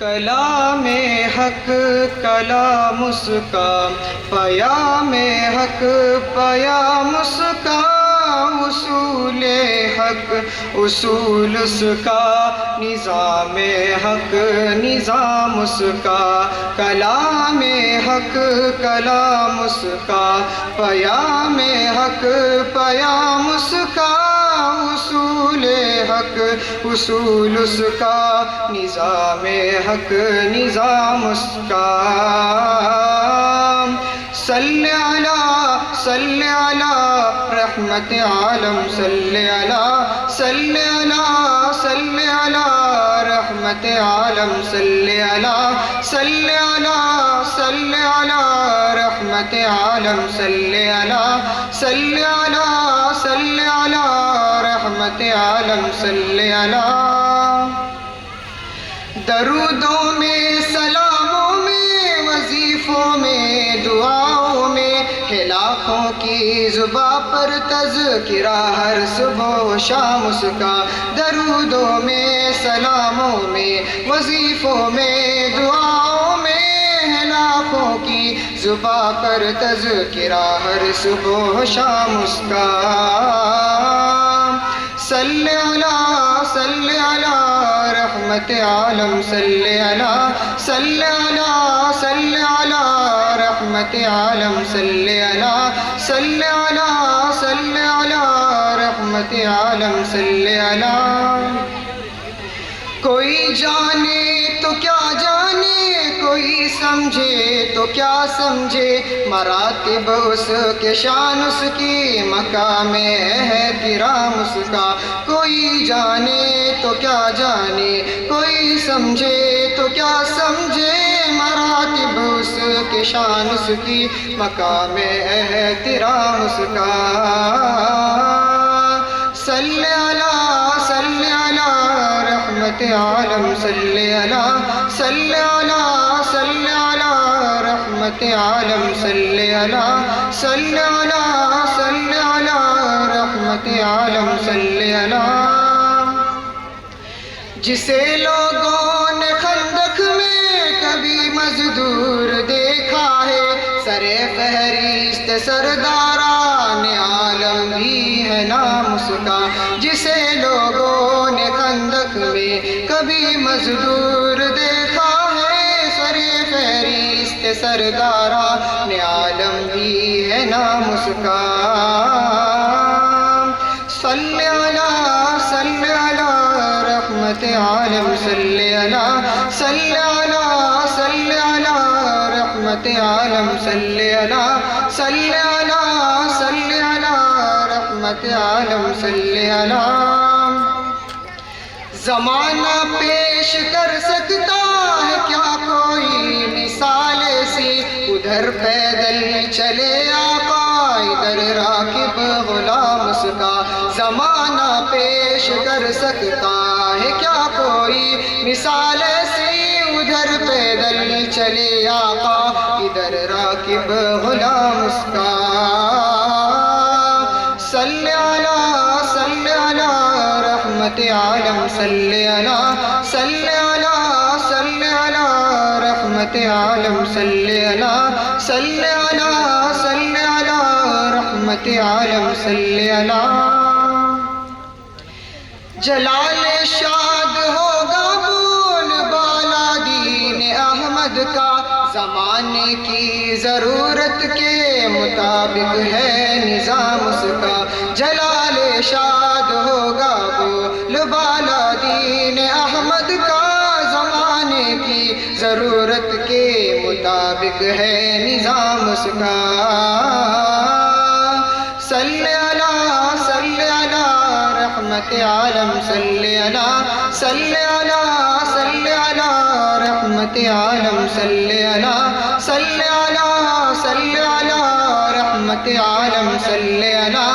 کلام حق کلام اس کا، پیام حق پیام اس کا، اصول حق اصول اس کا، نظام حق نظام اس کا، کلام حق کلام اس کا، پیام حق پیام اس کا، اصول حق اصول اس کا، نظام حق نظام اس کا۔ صلی علی رحمت عالم، صلی علی رحمت عالم، صلی علی رحمت عالم، صلی علی رحمت عالم، صلی علی۔ درودوں میں سلاموں میں وظیفوں میں دعاؤں میں ہے لاکھوں کی زباں پر تذکرہ ہر صبح و شام اس کا۔ درودوں میں سلاموں میں وظیفوں میں دعاؤں میں ہے لاکھوں کی زباں پر تذکرہ ہر صبح و شام اس کا۔ صلی علی رحمت عالم، صلی علی رحمت عالم، صلی علی رحمت عالم، صلی علی۔ کوئی جانے تو کیا جانے، کوئی سمجھے تو کیا سمجھے، مراتب اس کے شان اس کی، مقام احترام اس کا۔ کوئی جانے تو کیا جانے، کوئی سمجھے تو کیا سمجھے، مراتب اس کے شان اس کی، مقام احترام اس کا۔ صلی علی رحمت عالم، صلی علی رحمت عالم، صلی علی رحمت عالم، صلی علی۔ جسے لوگوں نے خندق میں کبھی مزدور دیکھا ہے، سر فہرست سرداران عالم بھی ہے نام اس کا۔ جسے لوگوں نے خندق میں کبھی مزدور دیکھا ہے، سر فہرست سرداران عالم بھی ہے نام اس کا۔ صلی علی رحمت عالم، صلی علی رحمت عالم، صلی علی رحمت عالم، صلی علی۔ زمانہ پیش کر سکتا ہے کیا کوئی مثال ایسی، ادھر پیدل چلے آقا ادھر راکب غلام اس کا۔ زمانہ پیش کر سکتا ہے کیا کوئی مثال ایسی، ادھر پیدل چلے آقا ادھر راکب غلام اس کا۔ صلی علی رحمت عالم، صلی علی رحمت عالم، صلی علی رحمت عالم، صلی علی۔ جلال شاد ہوگا بول بالا دین احمد کا، زمانے کی ضرورت کے مطابق ہے نظام اس کا۔ جلال شاد ہوگا بول بالا دین احمد کا، زمانے کی ضرورت کے مطابق ہے نظام اس کا۔ صلی علی رحمت عالم، صلی علی رحمت عالم، صلی علی رحمت عالم، صلی علی